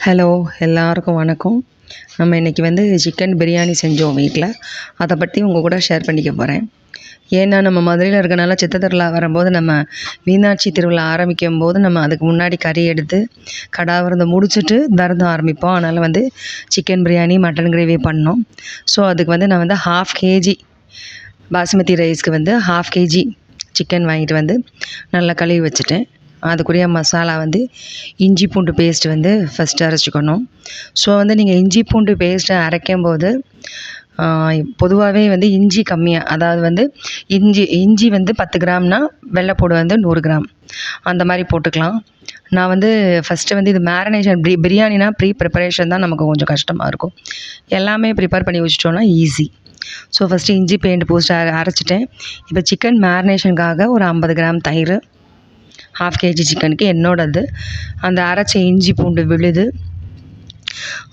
Hello, எல்லாருக்கும் வணக்கம். நம்ம இன்றைக்கி வந்து சிக்கன் பிரியாணி செஞ்சோம் வீட்டில். அதை பற்றி உங்கள் கூட ஷேர் பண்ணிக்க போகிறேன். ஏன்னா நம்ம மதுரையில் இருக்கனால சித்திரை திருவிழா வரும்போது நம்ம மீனாட்சி திருவிழா ஆரம்பிக்கும் போது நம்ம அதுக்கு முன்னாடி கறி எடுத்து கடா விரதம் முடிச்சுட்டு விரதம் ஆரம்பிப்போம். அதனால் வந்து சிக்கன் பிரியாணி மட்டன் கிரேவி பண்ணோம். ஸோ அதுக்கு வந்து நான் வந்து 1/2 kg பாசுமதி ரைஸ்க்கு வந்து 1/2 kg சிக்கன் வாங்கிட்டு வந்து நல்லா கழுவி வச்சுட்டேன். அதுக்குரிய மசாலா வந்து இஞ்சி பூண்டு பேஸ்ட் வந்து ஃபஸ்ட்டு அரைச்சிக்கணும். ஸோ வந்து நீங்கள் இஞ்சி பூண்டு பேஸ்ட்டை அரைக்கும்போது பொதுவாகவே வந்து இஞ்சி கம்மியாக, அதாவது வந்து இஞ்சி வந்து 10 கிராம்னா வெள்ளைப்பூடு வந்து 100 கிராம் அந்த மாதிரி போட்டுக்கலாம். நான் வந்து ஃபஸ்ட்டு வந்து இது மேரினேஷன் பிரியாணினா ப்ரிப்பரேஷன் தான் நமக்கு கொஞ்சம் கஷ்டமாக இருக்கும். எல்லாமே ப்ரிப்பேர் பண்ணி வச்சிட்டோன்னா ஈஸி. ஸோ ஃபஸ்ட்டு இஞ்சி பூண்டு பேஸ்ட் அரைச்சிட்டேன். இப்போ சிக்கன் மேரினேஷனுக்காக ஒரு 50 கிராம் தயிர், 1/2 kg சிக்கனுக்கு என்னோடது, அந்த அரைச்ச இஞ்சி பூண்டு விழுது,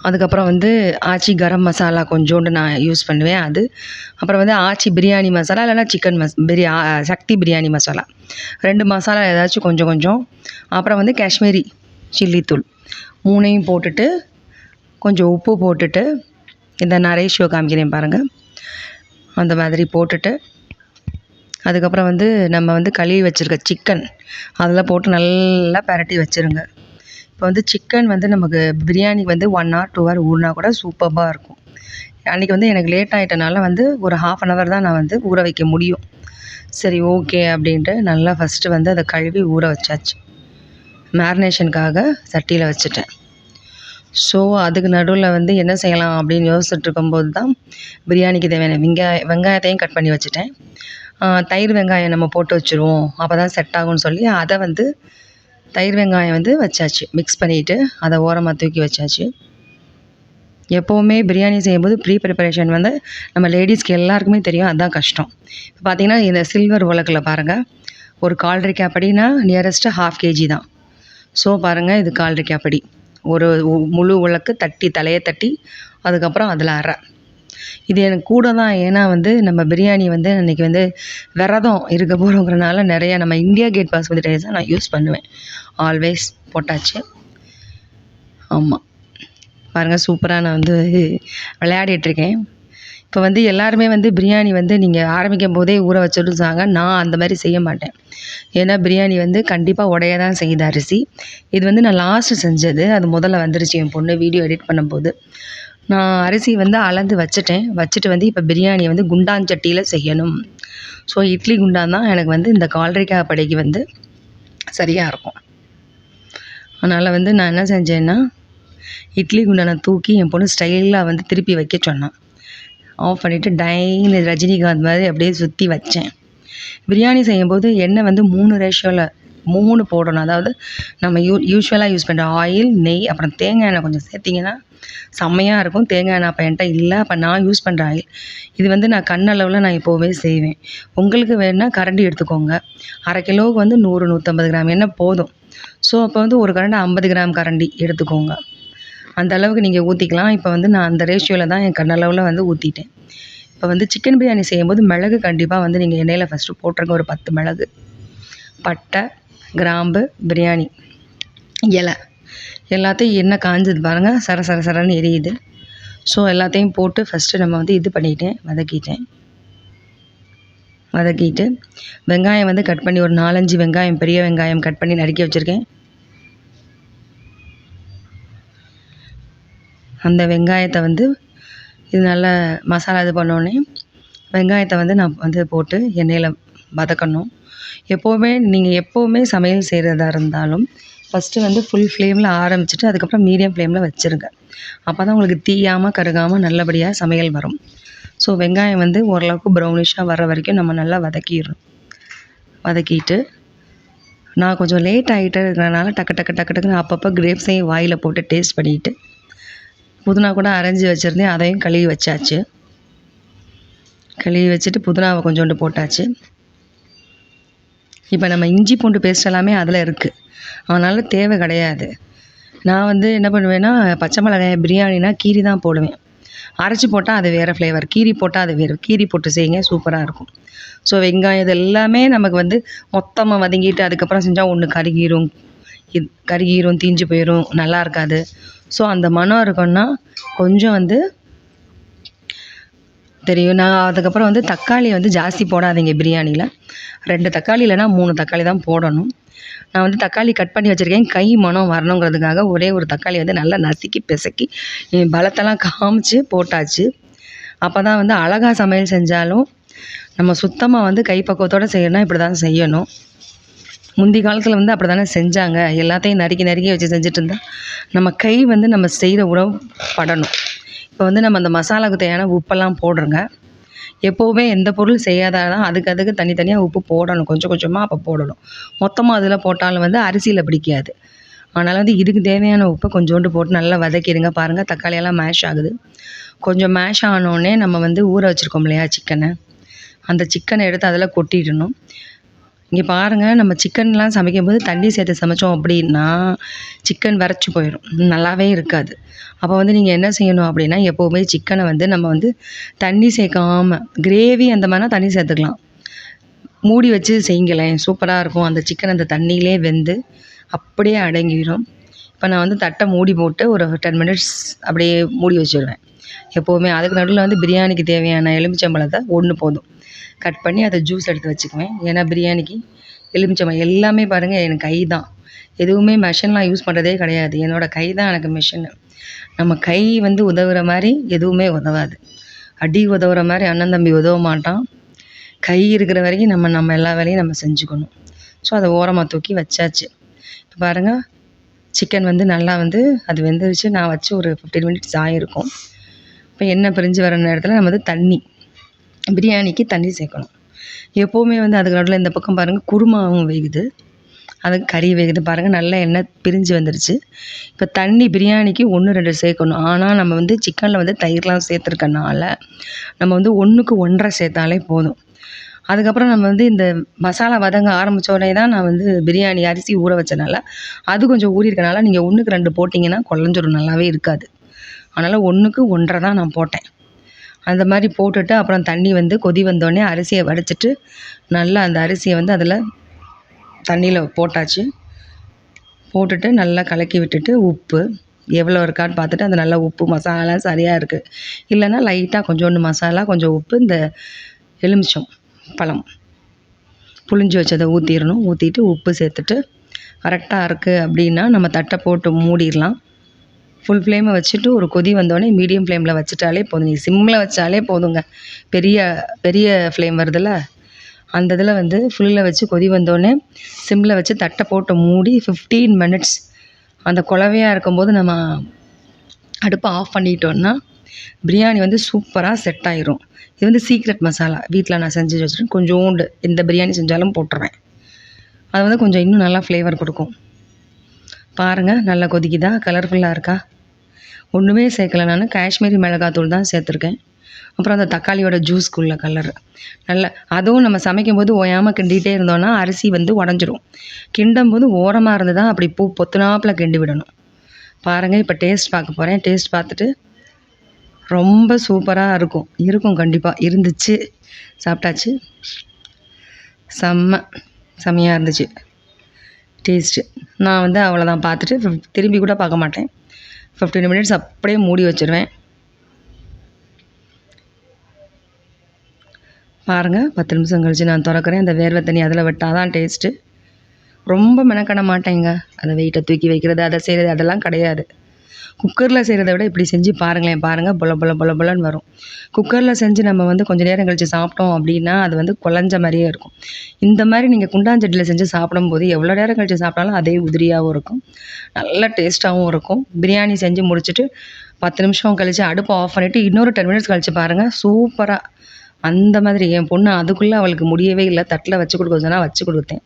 அதுக்கப்புறம் வந்து ஆச்சி கரம் மசாலா கொஞ்சோண்டு நான் யூஸ் பண்ணுவேன் அது, அப்புறம் வந்து ஆச்சி பிரியாணி மசாலா இல்லைனா சிக்கன் சக்தி பிரியாணி மசாலா 2 மசாலா ஏதாச்சும் கொஞ்சம் கொஞ்சம், அப்புறம் வந்து காஷ்மீரி சில்லித்தூள் 3ஐயும் போட்டுட்டு கொஞ்சம் உப்பு போட்டுட்டு, இந்த நான் ரேஷியோ காமிக்கிறேன் பாருங்கள், அந்த மாதிரி போட்டுட்டு அதுக்கப்புறம் வந்து நம்ம வந்து கழுவி வச்சுருக்க சிக்கன் அதில் போட்டு நல்லா பரட்டி வச்சுருங்க. இப்போ வந்து சிக்கன் வந்து நமக்கு பிரியாணிக்கு வந்து 1 hour 2 hour ஊறினா கூட சூப்பராக இருக்கும். அன்றைக்கி வந்து எனக்கு லேட் ஆகிட்டனால வந்து ஒரு 1/2 hour தான் நான் வந்து ஊற வைக்க முடியும். சரி ஓகே அப்படின்ட்டு நல்லா ஃபஸ்ட்டு வந்து அதை கழுவி ஊற வச்சாச்சு. மேரினேஷனுக்காக சட்டியில் வச்சுட்டேன். ஸோ அதுக்கு நடுவில் வந்து என்ன செய்யலாம் அப்படின்னு யோசிச்சுட்டு இருக்கும்போது தான் பிரியாணிக்கு தேவையான வெங்காயத்தையும் கட் பண்ணி வச்சுட்டேன். தயிர் வெங்காயம் நம்ம போட்டு வச்சுருவோம், அப்போ தான் செட் ஆகும்னு சொல்லி அதை வந்து தயிர் வெங்காயம் வந்து வச்சாச்சு. மிக்ஸ் பண்ணிவிட்டு அதை ஓரமாக தூக்கி வச்சாச்சு. எப்போவுமே பிரியாணி செய்யும்போது ப்ரிப்பரேஷன் வந்து நம்ம லேடிஸ்க்கு எல்லாருக்குமே தெரியும், அதுதான் கஷ்டம். இப்போ பார்த்திங்கன்னா இந்த சில்வர் உலக்கில் பாருங்கள், ஒரு 1/4 கேப்படினா நியரஸ்ட்டு 1/2 kg தான். ஸோ பாருங்கள், இது 1/4 கேப்படி, ஒரு முழு உலக்கு தட்டி தலையை தட்டி அதுக்கப்புறம் அதில் அரை. இது எனக்கு கூட தான். ஏன்னா வந்து நம்ம பிரியாணி வந்து இன்றைக்கி வந்து விரதம் இருக்க போகிறோங்கிறனால நிறைய நம்ம இந்தியா கேட் பாஸ்மதி ரைஸ் தான் நான் யூஸ் பண்ணுவேன். ஆல்வேஸ் போட்டாச்சு. ஆமாம் பாருங்கள், சூப்பராக நான் வந்து விளையாடிட்டுருக்கேன். இப்போ வந்து எல்லாருமே வந்து பிரியாணி வந்து நீங்கள் ஆரம்பிக்கும் போதே ஊற வச்சுருந்தாங்க. நான் அந்த மாதிரி செய்ய மாட்டேன். ஏன்னா பிரியாணி வந்து கண்டிப்பாக உடைய தான் செய்யுது அரிசி. இது வந்து நான் லாஸ்ட்டு செஞ்சது, அது முதல்ல வந்துருச்சு என் பொண்ணு வீடியோ எடிட் பண்ணும்போது. நான் அரிசி வந்து அளந்து வச்சுட்டு வந்து இப்போ பிரியாணியை வந்து குண்டான் சட்டியில் செய்யணும். ஸோ இட்லி குண்டான் தான் எனக்கு வந்து இந்த 1/4 கேப்படிக்கு வந்து சரியாக இருக்கும். அதனால் வந்து நான் என்ன செஞ்சேன்னா, இட்லி குண்டானை தூக்கி என் பொண்ணு ஸ்டைலாக வந்து திருப்பி வைக்க சொன்னான். ஆஃப் பண்ணிவிட்டு டைன்னு ரஜினிகாந்த் மாதிரி அப்படியே சுற்றி வச்சேன். பிரியாணி செய்யும்போது எண்ணெய் வந்து 3 ரேஷியோவில் 3 போடணும். அதாவது நம்ம யூஸ்வலாக யூஸ் பண்ணுற ஆயில், நெய், அப்புறம் தேங்காய் எண்ணெய் கொஞ்சம் சேர்த்திங்கன்னா செம்மையாக இருக்கும். தேங்காய் எண்ணெய் அப்போ என்கிட்ட இல்லை, அப்போ நான் யூஸ் பண்ணுற ஆயில் இது வந்து நான் கண்ணளவில் நான் எப்போவுமே செய்வேன். உங்களுக்கு வேணுன்னா கரண்டி எடுத்துக்கோங்க. 1/2 கிலோவுக்கு வந்து 100 150 கிராம் எண்ணெய் போதும். ஸோ அப்போ வந்து ஒரு கரண்டி 50 கிராம் கரண்டி எடுத்துக்கோங்க. அந்த அளவுக்கு நீங்கள் ஊற்றிக்கலாம். இப்போ வந்து நான் அந்த ரேஷியோவில் தான் என் கண்ணளவில் வந்து ஊற்றிட்டேன். இப்போ வந்து சிக்கன் பிரியாணி செய்யும்போது மிளகு கண்டிப்பாக வந்து நீங்கள் எண்ணெயில் ஃபஸ்ட்டு போட்டுருங்க. ஒரு 10 மிளகு, பட்டை, கிராம்பு, பிரியாணி இலை எல்லாத்தையும் எண்ணெய் காஞ்சது பாருங்கள், சரன்னு எரியுது. ஸோ எல்லாத்தையும் போட்டு ஃபஸ்ட்டு நம்ம வந்து இது பண்ணிட்டேன், வதக்கிட்டு வெங்காயம் வந்து கட் பண்ணி ஒரு 4-5 வெங்காயம், பெரிய வெங்காயம் கட் பண்ணி நறுக்கி வச்சுருக்கேன். அந்த வெங்காயத்தை வந்து இது நல்லா மசாலா இது பண்ணோடனே வெங்காயத்தை வந்து நான் வந்து போட்டு எண்ணெயில் வதக்கணும். நீங்கள் எப்போவுமே சமையல் செய்கிறதா இருந்தாலும் ஃபஸ்ட்டு வந்து ஃபுல் ஃப்ளேமில் ஆரம்பிச்சுட்டு அதுக்கப்புறம் மீடியம் ஃப்ளேமில் வச்சுருங்க. அப்போ தான் உங்களுக்கு தீயாமல் கருகாமல் நல்லபடியாக சமையல் வரும். ஸோ வெங்காயம் வந்து ஓரளவுக்கு ப்ரௌனிஷாக வர வரைக்கும் நம்ம நல்லா வதக்கிட்டு நான் கொஞ்சம் லேட் ஆகிட்டே இருக்கிறனால டக்குன்னு அப்பப்போ கிரேப்ஸையும் வாயில் போட்டு டேஸ்ட் பண்ணிவிட்டு புதினா கூட அரைஞ்சி வச்சுருந்தேன், அதையும் கழுவி வச்சாச்சு. கழுவி வச்சுட்டு புதினாவை கொஞ்சோண்டு போட்டாச்சு. இப்போ நம்ம இஞ்சி பூண்டு பேஸ்ட் எல்லாமே அதில் இருக்குது, அதனால் தேவை கிடையாது. நான் வந்து என்ன பண்ணுவேன்னா, பச்சை மிளகாய் பிரியாணினா கீரி தான் போடுவேன். அரைச்சி போட்டால் அது வேறு ஃப்ளேவர், கீரி போட்டால் அது வேறு. கீரி போட்டு செய்யுங்க, சூப்பராக இருக்கும். ஸோ வெங்காயம் இது எல்லாமே நமக்கு வந்து மொத்தமாக வதங்கிட்டு அதுக்கப்புறம் செஞ்சால் ஒன்று கருகிரும், தீஞ்சு போயிடும், நல்லா இருக்காது. ஸோ அந்த மணம் இருக்குன்னா கொஞ்சம் வந்து தெரியும். நான் அதுக்கப்புறம் வந்து தக்காளி வந்து ஜாஸ்தி போடாதீங்க பிரியாணியில். 2 தக்காளி இல்லைனா 3 தக்காளி தான் போடணும். நான் வந்து தக்காளி கட் பண்ணி வச்சுருக்கேன். கை மணம் வரணுங்கிறதுக்காக ஒரே ஒரு தக்காளி வந்து நல்லா நசுக்கி பிசக்கி பலத்தெல்லாம் காமிச்சு போட்டாச்சு. அப்போ தான் வந்து அழகா சமையல் செஞ்சாலும் நம்ம சுத்தமாக வந்து கைப்பக்குவத்தோடு செய்யணும்னா இப்படி தான் செய்யணும். முந்தி காலத்தில் வந்து அப்படி தானே செஞ்சாங்க. எல்லாத்தையும் நறுக்கி நறுக்கி வச்சு செஞ்சுட்டு இருந்தால் நம்ம கை வந்து நம்ம செய்கிற உணவு படணும். இப்போ வந்து நம்ம அந்த மசாலாவுக்கு தேவையான உப்பெல்லாம் போடுறோங்க. எப்போவுமே எந்த பொருள் செய்யாதான் அதுக்கு தனித்தனியாக உப்பு போடணும். கொஞ்சம் கொஞ்சமாக அப்போ போடணும். மொத்தமாக அதில் போட்டாலும் வந்து அரிசியில் பிடிக்காது. அதனால் வந்து இதுக்கு தேவையான உப்பை கொஞ்சோண்டு போட்டு நல்லா வதக்கிடுங்க. பாருங்கள் தக்காளியெல்லாம் மேஷ் ஆகுது. கொஞ்சம் மேஷ் ஆனோடனே நம்ம வந்து ஊற வச்சுருக்கோம் இல்லையா சிக்கனை, அந்த சிக்கனை எடுத்து அதில் கொட்டிடணும். இங்கே பாருங்கள், நம்ம சிக்கன்லாம் சமைக்கும்போது தண்ணி சேர்த்து சமைச்சோம் அப்படின்னா சிக்கன் விரைச்சி போயிடும், நல்லாவே இருக்காது. அப்போ வந்து நீங்கள் என்ன செய்யணும் அப்படின்னா, எப்போவுமே சிக்கனை வந்து நம்ம வந்து தண்ணி சேர்க்காம கிரேவி அந்த மாதிரினா தண்ணி சேர்த்துக்கலாம். மூடி வச்சு செய்யுங்களேன், சூப்பராக இருக்கும். அந்த சிக்கன் அந்த தண்ணியிலே வெந்து அப்படியே அடங்கிடும். இப்போ நான் வந்து தட்டை மூடி போட்டு ஒரு 10 மினிட்ஸ் அப்படியே மூடி வச்சுருவேன் எப்போவுமே. அதுக்கு நடுவில் வந்து பிரியாணிக்கு தேவையான எலுமிச்சம்பழத்தை 1 போதும் கட் பண்ணி அதை ஜூஸ் எடுத்து வச்சுக்குவேன். ஏன்னா பிரியாணிக்கு எலுமிச்சம்பழம் எல்லாமே பாருங்கள் என் கை தான். எதுவுமே மெஷின்லாம் யூஸ் பண்ணுறதே கிடையாது. என்னோடய கை தான் எனக்கு மிஷினு. நம்ம கை வந்து உதவுற மாதிரி எதுவுமே உதவாது. அடி உதவுற மாதிரி அண்ணன் தம்பி உதவ மாட்டான். கை இருக்கிற வரைக்கும் நம்ம எல்லா வேலையும் நம்ம செஞ்சுக்கணும். ஸோ அதை ஓரமாக தூக்கி வச்சாச்சு. இப்போ பாருங்கள், சிக்கன் வந்து நல்லா வந்து அது வெந்துருச்சு. நான் வச்சு ஒரு 15 மினிட்ஸ் ஆகிருக்கும். இப்போ எண்ணெய் பிரிஞ்சு வர நேரத்தில் நம்ம வந்து பிரியாணிக்கு தண்ணி சேர்க்கணும். எப்போவுமே வந்து அதுக்கு நடுவில் இந்த பக்கம் பாருங்கள் குருமாவும் வேகுது, அதுக்கு கறி வேகுது. பாருங்கள் நல்லா எண்ணெய் பிரிஞ்சு வந்துருச்சு. இப்போ தண்ணி பிரியாணிக்கு 1, 2 சேர்க்கணும். ஆனால் நம்ம வந்து சிக்கனில் வந்து தயிர்லாம் சேர்த்துருக்கனால நம்ம வந்து 1க்கு 1.5 சேர்த்தாலே போதும். அதுக்கப்புறம் நம்ம வந்து இந்த மசாலா வதங்க ஆரம்பித்தோடனே தான் நான் வந்து பிரியாணி அரிசி ஊற வச்சனால அது கொஞ்சம் ஊறியிருக்கனால நீங்கள் 1க்கு 2 போட்டிங்கன்னா குழஞ்சிடும், நல்லாவே இருக்காது. அதனால் 1க்கு 1.5 தான் நான் போட்டேன். அந்த மாதிரி போட்டுட்டு அப்புறம் தண்ணி வந்து கொதி வந்தோடனே அரிசியை வடிச்சிட்டு நல்லா அந்த அரிசியை வந்து அதில் தண்ணியில் போட்டாச்சு. போட்டுட்டு நல்லா கலக்கி விட்டுட்டு உப்பு எவ்வளோ இருக்கான்னு பார்த்துட்டு அந்த நல்லா உப்பு மசாலாலாம் சரியாக இருக்குது இல்லைன்னா லைட்டாக கொஞ்சோண்டு மசாலா, கொஞ்சம் உப்பு, இந்த எலுமிச்சம் பழம் புளிஞ்சு வச்சதை ஊற்றிடணும். ஊற்றிட்டு உப்பு சேர்த்துட்டு கரெக்டாக இருக்குது அப்படின்னா நம்ம தட்டை போட்டு மூடிடலாம். ஃபுல் ஃப்ளேமை வச்சுட்டு ஒரு கொதி வந்தோடனே மீடியம் ஃப்ளேமில் வச்சுட்டாலே போதும். நீங்கள் சிம்மில் வச்சாலே போதுங்க. பெரிய பெரிய ஃப்ளேம் வருதுல்ல, அந்த இதில் வந்து ஃபுல்லில் வச்சு கொதி வந்தோடனே சிம்மில் வச்சு தட்டை போட்டு மூடி 15 மினிட்ஸ் அந்த குழவையாக இருக்கும்போது நம்ம அடுப்பை ஆஃப் பண்ணிட்டோன்னா பிரியாணி வந்து சூப்பராக செட் ஆயிரும். இது வந்து சீக்ரெட் மசாலா வீட்டில் நான் செஞ்சு வச்சுருக்கேன். கொஞ்சோண்டு எந்த பிரியாணி செஞ்சாலும் போட்டுருவேன். அது வந்து கொஞ்சம் இன்னும் நல்லா ஃப்ளேவர் கொடுக்கும். பாருங்கள் நல்லா கொதிக்குதா, கலர்ஃபுல்லாக இருக்கா. ஒன்றுமே சேர்க்கல, நான் காஷ்மீரி மிளகாத்தூள் தான் சேர்த்துருக்கேன். அப்புறம் அந்த தக்காளியோட ஜூஸ்க்குள்ள கலரு நல்லா, அதுவும் நம்ம சமைக்கும்போது ஓயாமல் கிண்டிகிட்டே இருந்தோன்னா அரிசி வந்து உடஞ்சிரும். கிண்டும் போது ஓரமாக இருந்து தான் அப்படி பொத்துனாப்பில் கிண்டி விடணும். பாருங்கள், இப்போ டேஸ்ட் பார்க்க போகிறேன். டேஸ்ட் பார்த்துட்டு ரொம்ப சூப்பராக இருக்கும் கண்டிப்பாக. இருந்துச்சு, சாப்பிட்டாச்சு, செம்மையாக இருந்துச்சு டேஸ்ட்டு. நான் வந்து அவ்வளோதான், பார்த்துட்டு திரும்பி கூட பார்க்க மாட்டேன். 15 மினிட்ஸ் அப்படியே மூடி வச்சுருவேன். பாருங்கள், 10 நிமிஷம் கழிச்சு நான் திறக்கிறேன். அந்த வேர்வை தண்ணி அதில் விட்டால் தான் டேஸ்ட்டு. ரொம்ப மெனக்கட மாட்டேங்க. அதை வெயிட்டை தூக்கி வைக்கிறது, அதை செய்கிறது, அதெல்லாம் கிடையாது. குக்கரில் செய்கிறத விட இப்படி செஞ்சு பாருங்களேன். பாருங்கள், பொலன்னு வரும். குக்கரில் செஞ்சு நம்ம வந்து கொஞ்சம் நேரம் கழித்து சாப்பிட்டோம் அப்படின்னா அது வந்து குழஞ்ச மாதிரியே இருக்கும். இந்த மாதிரி நீங்கள் குண்டாஞ்சட்டியில் செஞ்சு சாப்பிடும்போது எவ்வளோ நேரம் கழித்து சாப்பிட்டாலும் அதே உதிரியாகவும் இருக்கும், நல்ல டேஸ்ட்டாகவும் இருக்கும். பிரியாணி செஞ்சு முடிச்சுட்டு 10 நிமிஷம் கழித்து அடுப்பை ஆஃப் பண்ணிவிட்டு இன்னொரு 10 மினிட்ஸ் கழித்து பாருங்கள், சூப்பராக அந்த மாதிரி. என் பொண்ணு அதுக்குள்ளே அவளுக்கு முடியவே இல்லை, தட்டில் வச்சு கொடுக்க சொன்னால் வச்சு கொடுத்தேன்.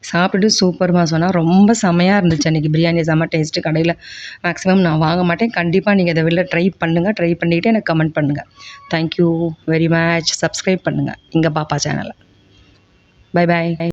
சாப்பிட்டுட்டு சூப்பர்மா சொன்னால். ரொம்ப செமையாக இருந்துச்சு அன்றைக்கி பிரியாணி, செம்ம டேஸ்ட்டு. கடையில் மேக்ஸிமம் நான் வாங்க மாட்டேன். கண்டிப்பாக நீங்கள் இதை வெளில ட்ரை பண்ணுங்கள். ட்ரை பண்ணிவிட்டு எனக்கு கமெண்ட் பண்ணுங்கள். Thank you very much. சப்ஸ்கிரைப் பண்ணுங்கள் எங்கள் பாப்பா சேனலை. Bye bye.